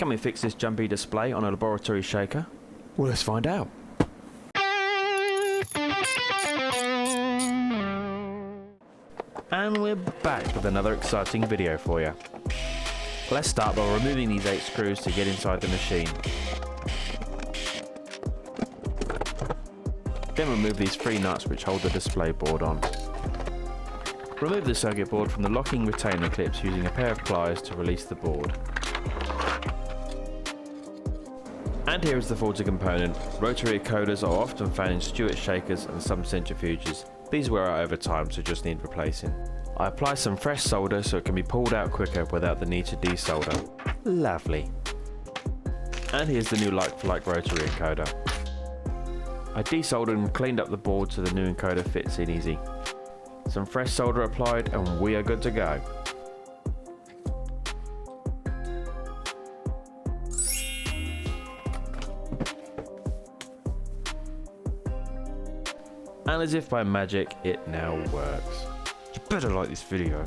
Can we fix this jumpy display on a laboratory shaker? Well, let's find out. And we're back with another exciting video for you. Let's start by removing these 8 screws to get inside the machine. Then remove these 3 nuts which hold the display board on. Remove the circuit board from the locking retainer clips using a pair of pliers to release the board. And here is the faulty component. Rotary encoders are often found in Stuart shakers and some centrifuges. These wear out over time, so just need replacing. I apply some fresh solder so it can be pulled out quicker without the need to desolder. Lovely. And here's the new like-for-like rotary encoder. I desoldered and cleaned up the board so the new encoder fits in easy. Some fresh solder applied and we are good to go. And as if by magic, it now works. You better like this video.